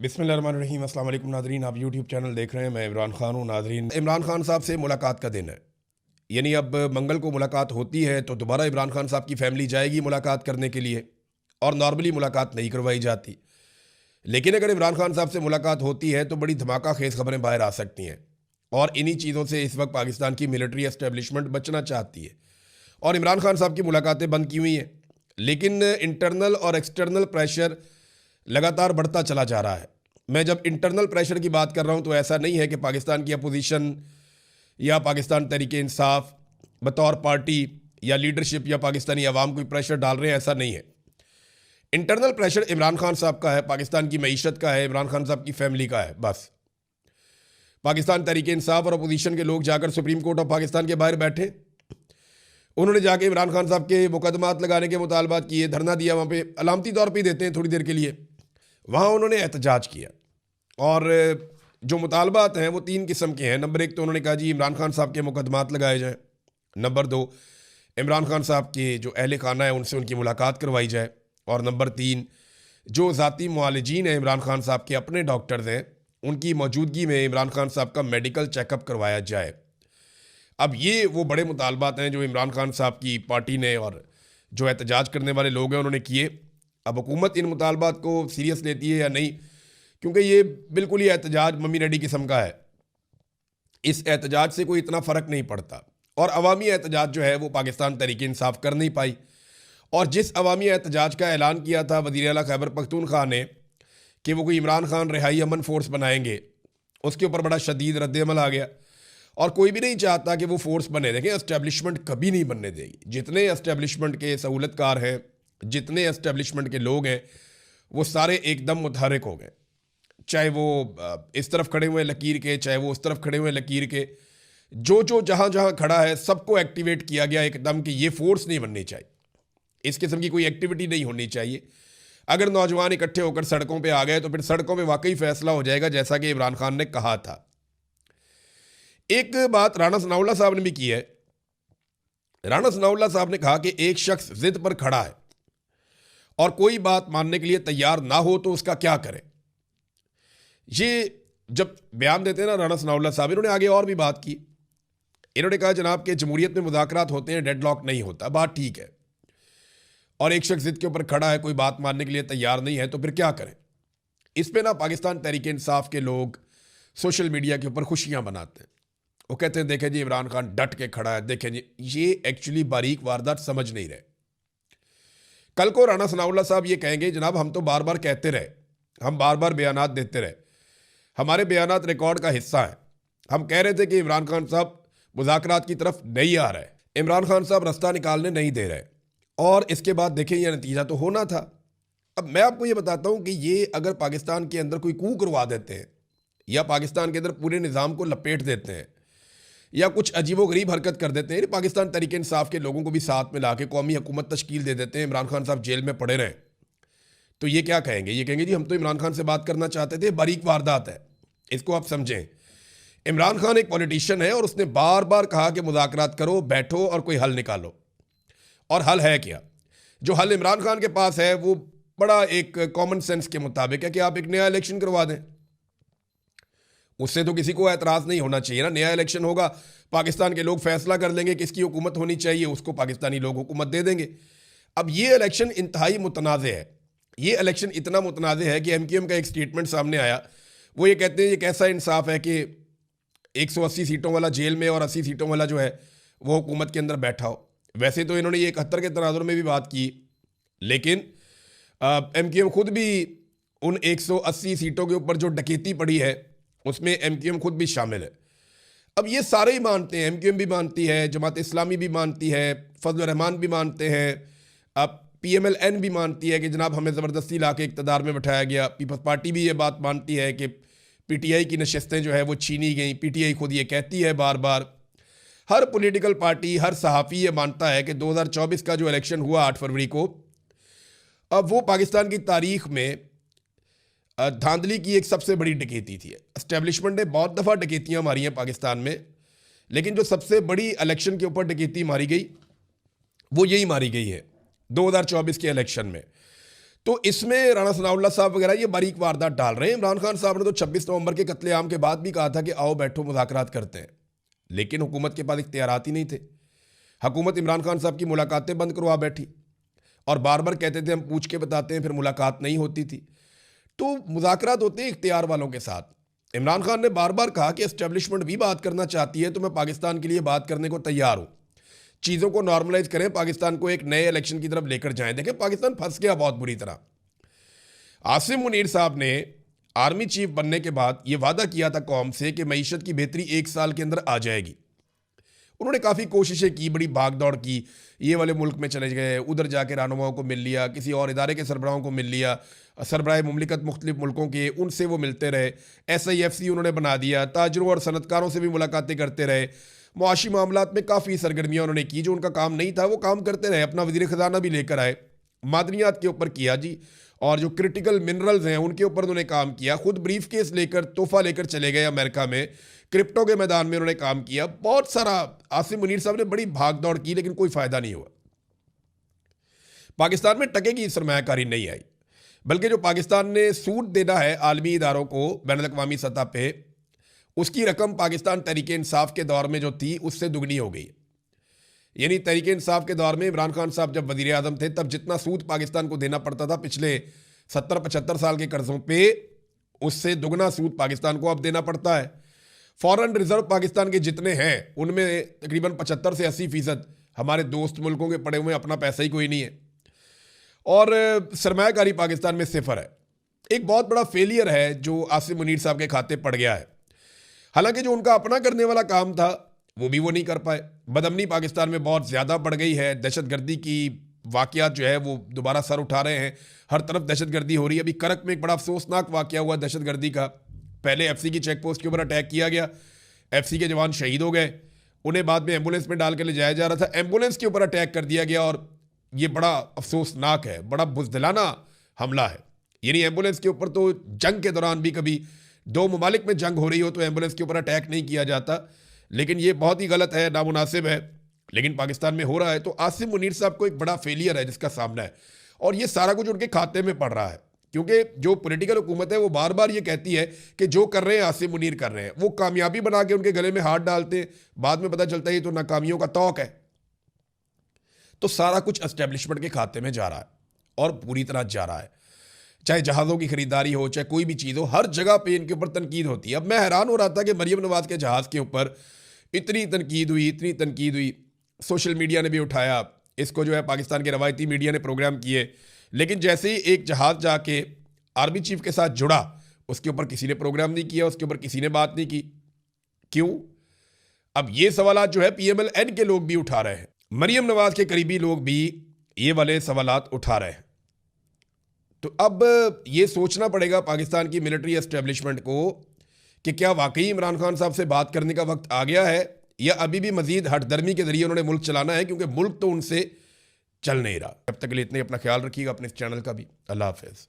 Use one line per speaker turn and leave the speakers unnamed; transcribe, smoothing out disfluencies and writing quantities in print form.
बिस्मिल्लाहिर्रहमानिर्रहीम। अस्सलाम वालेकुम नादरीन, आप यूट्यूब चैनल देख रहे हैं। मैं इमरान खान हूँ। नादरीन, इमरान खान साहब से मुलाकात का दिन है, यानी अब मंगल को मुलाकात होती है तो दोबारा इमरान खान साहब की फैमिली जाएगी मुलाकात करने के लिए, और नॉर्मली मुलाकात नहीं करवाई जाती। लेकिन अगर इमरान खान साहब से मुलाकात होती है तो बड़ी धमाका खेज खबरें बाहर आ सकती हैं, और इन्हीं चीज़ों से इस वक्त पाकिस्तान की मिलिट्री एस्टेब्लिशमेंट बचना चाहती है, और इमरान खान साहब की मुलाकातें बंद की हुई हैं। लेकिन इंटरनल और एक्सटर्नल प्रेशर लगातार बढ़ता चला जा रहा है। मैं जब इंटरनल प्रेशर की बात कर रहा हूं तो ऐसा नहीं है कि पाकिस्तान की अपोजिशन या पाकिस्तान तहरीक इंसाफ बतौर पार्टी या लीडरशिप या पाकिस्तानी अवाम कोई प्रेशर डाल रहे हैं, ऐसा नहीं है। इंटरनल प्रेशर इमरान खान साहब का है, पाकिस्तान की मईशत का है, इमरान खान साहब की फैमिली का है। बस पाकिस्तान तहरीक इंसाफ और अपोजिशन के लोग जाकर सुप्रीम कोर्ट ऑफ पाकिस्तान के बाहर बैठे, उन्होंने जाके इमरान खान साहब के मुकदमात लगाने के मुतालबात किए, धरना दिया। वहाँ पे अलामती तौर पे देते हैं थोड़ी देर के लिए, वहाँ उन्होंने एहतजाज किया। और जो मुतालबात हैं वो तीन किस्म के हैं। नंबर एक तो उन्होंने कहा जी इमरान खान साहब के मुकदमात लगाए जाएँ। नंबर दो, इमरान खान साहब के जो अहल खाना है उनसे उनकी मुलाकात करवाई जाए। और नंबर तीन, जो ज़ाती मुआलिजीन हैं इमरान खान साहब के, अपने डॉक्टर्स हैं, उनकी मौजूदगी में इमरान खान साहब का मेडिकल चेकअप करवाया जाए। अब ये वो बड़े मुतालबात हैं जो इमरान खान साहब की पार्टी ने और जो एहतजाज करने वाले लोग हैं उन्होंने किए। अब हुकूमत इन मुतालबात को सीरियस लेती है या नहीं, क्योंकि ये बिल्कुल ही एहतजाज मम्मी डैडी किस्म का है, इस एहतजाज से कोई इतना फ़र्क नहीं पड़ता। और अवामी एहतजाज जो है वो पाकिस्तान तहरीक इंसाफ कर नहीं पाई। और जिस अवामी एहतजाज का ऐलान किया था वज़ीर आला खैबर पख्तूनख्वा ने कि वो कोई इमरान खान रिहाई अमन फोर्स बनाएंगे, उसके ऊपर बड़ा शदीद रद्द-ए-अमल आ गया। और कोई भी नहीं चाहता कि वो फोर्स बने। देखें, एस्टेब्लिशमेंट कभी नहीं बनने देगी। जितने एस्टेब्लिशमेंट के सहूलतकार हैं, जितने एस्टेब्लिशमेंट के लोग हैं, वो सारे एकदम मुतहरिक हो गए। चाहे वो इस तरफ खड़े हुए लकीर के, चाहे वो उस तरफ खड़े हुए लकीर के, जो जहाँ जहाँ खड़ा है सबको एक्टिवेट किया गया एकदम कि ये फोर्स नहीं बननी चाहिए, इस किस्म की कोई एक्टिविटी नहीं होनी चाहिए। अगर नौजवान इकट्ठे होकर सड़कों पर आ गए तो फिर सड़कों पर वाकई फैसला हो जाएगा, जैसा कि इमरान खान ने कहा था। एक बात राणा सनाउल्लाह साहब ने भी की है। राणा सनाउल्लाह साहब ने कहा कि एक शख्स जिद पर खड़ा है और कोई बात मानने के लिए तैयार ना हो तो उसका क्या करें। ये जब बयान देते हैं ना राणा सनाउल्लाह साहब, इन्होंने आगे और भी बात की। इन्होंने कहा जनाब के जमहूरियत में मुज़ाकरात होते हैं, डेडलॉक नहीं होता, बात ठीक है। और एक शख्स जिद के ऊपर खड़ा है, कोई बात मानने के लिए तैयार नहीं है, तो फिर क्या करें। इस पर ना पाकिस्तान तहरीक इंसाफ के लोग सोशल मीडिया के ऊपर खुशियाँ मनाते हैं। वो कहते हैं देखें जी इमरान खान डट के खड़ा है, देखें जी। ये एक्चुअली बारीक वारदात समझ नहीं रहे। कल को राणा सनाउल्लाह साहब ये कहेंगे जनाब हम तो बार बार कहते रहे, हम बार बार बयानात देते रहे, हमारे बयानात रिकॉर्ड का हिस्सा है, हम कह रहे थे कि इमरान खान साहब मुज़ाकरात की तरफ नहीं आ रहे, इमरान खान साहब रास्ता निकालने नहीं दे रहे, और इसके बाद देखें यह नतीजा तो होना था। अब मैं आपको ये बताता हूँ कि ये अगर पाकिस्तान के अंदर कोई कू करवा देते हैं या पाकिस्तान के अंदर पूरे निज़ाम को लपेट देते हैं या कुछ अजीबोगरीब हरकत कर देते हैं, पाकिस्तान तहरीक इंसाफ के लोगों को भी साथ में ला के कौमी हुकूमत तश्कील दे देते हैं, इमरान खान साहब जेल में पड़े रहें, तो ये क्या कहेंगे? ये कहेंगे जी हम तो इमरान खान से बात करना चाहते थे। बारीक वारदात है, इसको आप समझें। इमरान खान एक पॉलिटिशियन है और उसने बार बार कहा कि मुज़ाकरात करो, बैठो और कोई हल निकालो। और हल है क्या? जो हल इमरान खान के पास है वो बड़ा एक कॉमन सेंस के मुताबिक है कि आप एक नया इलेक्शन करवा दें। उससे तो किसी को एतराज़ नहीं होना चाहिए ना। नया इलेक्शन होगा, पाकिस्तान के लोग फैसला कर लेंगे किसकी हुकूमत होनी चाहिए, उसको पाकिस्तानी लोग हुकूमत दे देंगे। अब ये इलेक्शन इंतहाई मुतनाज़ है। ये इलेक्शन इतना मुतनाज़ है कि MQM का एक स्टेटमेंट सामने आया। वो ये कहते हैं ये कैसा इंसाफ है कि 180 सीटों वाला जेल में और 80 सीटों वाला जो है वो हुकूमत के अंदर बैठा हो। वैसे तो इन्होंने ये 71 के तनाजुर में भी बात की, लेकिन MQM खुद भी उन 180 सीटों के ऊपर जो डकैती पड़ी है उसमें MQM खुद भी शामिल है। अब ये सारे ही मानते हैं, MQM भी मानती है, जमात इस्लामी भी मानती है, फजल रहमान भी मानते हैं, अब PMLN भी मानती है कि जनाब हमें ज़बरदस्ती ला के इक़्तिदार में बैठाया गया। पीपल्स पार्टी भी ये बात मानती है कि PTI की नशस्तें जो है वो छीनी गई। PTI खुद ये कहती है बार बार। हर पॉलिटिकल पार्टी, हर सहाफ़ी ये मानता है कि 2024 का जो इलेक्शन हुआ 8 फरवरी को, अब वो पाकिस्तान की तारीख़ में धांधली की एक सबसे बड़ी डकैती थी। एस्टेब्लिशमेंट ने बहुत दफ़ा डकैतियाँ मारी हैं पाकिस्तान में, लेकिन जो सबसे बड़ी इलेक्शन के ऊपर डकैती मारी गई वो यही मारी गई है 2024 के इलेक्शन में। तो इसमें राणा सनाउल्लाह साहब वगैरह ये बारीक वारदात डाल रहे हैं। इमरान खान साहब ने तो 26 नवंबर के कत्लेआम के बाद भी कहा था कि आओ बैठो मुज़ाकरात करते हैं, लेकिन हुकूमत के पास इख्तियारात ही नहीं थे। हुकूमत इमरान खान साहब की मुलाकातें बंद करवा बैठी और बार बार कहते थे हम पूछ के बताते हैं, फिर मुलाकात नहीं होती थी। तो मुज़ाकरात होते हैं इख्तियार वालों के साथ। इमरान खान ने बार बार कहा कि एस्टेब्लिशमेंट भी बात करना चाहती है तो मैं पाकिस्तान के लिए बात करने को तैयार हूँ, चीज़ों को नॉर्मलाइज करें, पाकिस्तान को एक नए इलेक्शन की तरफ लेकर जाएं। देखें पाकिस्तान फंस गया बहुत बुरी तरह। आसिम मुनीर साहब ने आर्मी चीफ बनने के बाद ये वादा किया था कौम से कि मईशत की बेहतरी 1 साल के अंदर आ जाएगी। उन्होंने काफ़ी कोशिशें की, बड़ी भाग दौड़ की, ये वाले मुल्क में चले गए, उधर जाके रहनुमाओं को मिल लिया, किसी और इदारे के सरबराहों को मिल लिया, सरबराह मुमलिकत मुख्तलिफ मुल्कों के, उनसे वो मिलते रहे। SIFC उन्होंने बना दिया, ताजरों और सनतकारों से भी मुलाकातें करते रहे, मुआशी मामलात में काफ़ी सरगर्मियाँ उन्होंने की। जो उनका काम नहीं था वो काम करते रहे, अपना वज़ीर ख़जाना भी लेकर आए, मादनियात के ऊपर किया जी, और जो क्रिटिकल मिनरल्स हैं उनके ऊपर उन्होंने काम किया। खुद ब्रीफ केस लेकर तोहफा लेकर चले गए अमेरिका में, क्रिप्टो के मैदान में उन्होंने काम किया, बहुत सारा। आसिम मुनीर साहब ने बड़ी भाग दौड़ की लेकिन कोई फ़ायदा नहीं हुआ। पाकिस्तान में टके की सरमायाकारी नहीं आई, बल्कि जो पाकिस्तान ने सूद देना है आलमी इदारों को बैनुल-अक़वामी सतह पे, उसकी रकम पाकिस्तान तहरीक इंसाफ के दौर में जो थी उससे दुगनी हो गई। यानी तहरीक इंसाफ के दौर में इमरान खान साहब जब वज़ीर आज़म थे तब जितना सूद पाकिस्तान को देना पड़ता था पिछले 70-75 साल के कर्ज़ों पे, उससे दुगना सूद पाकिस्तान को अब देना पड़ता है। फॉरेन रिजर्व पाकिस्तान के जितने हैं उनमें तकरीबन 75 से 80% हमारे दोस्त मुल्कों के पड़े हुए, अपना पैसा ही कोई नहीं है, और सरमायाकारी पाकिस्तान में सिफर है। एक बहुत बड़ा फेलियर है जो आसिम मुनीर साहब के खाते पड़ गया है। हालांकि जो उनका अपना करने वाला काम था वो भी वो नहीं कर पाए। बदअमनी पाकिस्तान में बहुत ज़्यादा बढ़ गई है, दहशतगर्दी की वाक़यात जो है वो दोबारा सर उठा रहे हैं, हर तरफ दहशतगर्दी हो रही है। अभी करक में एक बड़ा अफसोसनाक वाक़या हुआ दहशतगर्दी का। पहले FC की चेक पोस्ट के ऊपर अटैक किया गया, FC के जवान शहीद हो गए, उन्हें बाद में एम्बुलेंस में डाल के ले जाया जा रहा था, एम्बुलेंस के ऊपर अटैक कर दिया गया, और ये बड़ा अफसोसनाक है, बड़ा बुज़दिलाना हमला है। यानी एम्बुलेंस के ऊपर तो जंग के दौरान भी कभी 2 ममालिक में जंग हो रही हो तो एम्बुलेंस के ऊपर अटैक नहीं किया जाता, लेकिन ये बहुत ही गलत है, नामुनासिब है, लेकिन पाकिस्तान में हो रहा है। तो आसिम मुनीर साहब को एक बड़ा फेलियर है जिसका सामना है, और ये सारा कुछ उनके खाते में पड़ रहा है, क्योंकि जो पॉलिटिकल हुकूमत है वो बार बार ये कहती है कि जो कर रहे हैं आसिम मुनीर कर रहे हैं, वो कामयाबी बना के उनके गले में हाथ डालते हैं, बाद में पता चलता है ये तो नाकामियों का तौक है। तो सारा कुछ एस्टेब्लिशमेंट के खाते में जा रहा है और पूरी तरह जा रहा है। चाहे जहाज़ों की खरीदारी हो, चाहे कोई भी चीज़ हो, हर जगह पे इनके ऊपर तनकीद होती है। अब मैं हैरान हो रहा था कि मरियम नवाज़ के जहाज़ के ऊपर इतनी तनकीद हुई, इतनी तनकीद हुई, सोशल मीडिया ने भी उठाया इसको, जो है पाकिस्तान के रवायती मीडिया ने प्रोग्राम किए, लेकिन जैसे ही एक जहाज़ जाके आर्मी चीफ के साथ जुड़ा उसके ऊपर किसी ने प्रोग्राम नहीं किया, उसके ऊपर किसी ने बात नहीं की। क्यों? अब ये सवालात जो है PMLN के लोग भी उठा रहे हैं, मरियम नवाज़ के करीबी लोग भी ये वाले सवालात उठा रहे हैं। तो अब ये सोचना पड़ेगा पाकिस्तान की मिलिट्री एस्टेब्लिशमेंट को कि क्या वाकई इमरान खान साहब से बात करने का वक्त आ गया है, या अभी भी मजीद हठधर्मी के जरिए उन्होंने मुल्क चलाना है, क्योंकि मुल्क तो उनसे चल नहीं रहा। अब तक के लिए इतने, अपना ख्याल रखिएगा, अपने इस चैनल का भी। अल्लाह हाफ़िज़।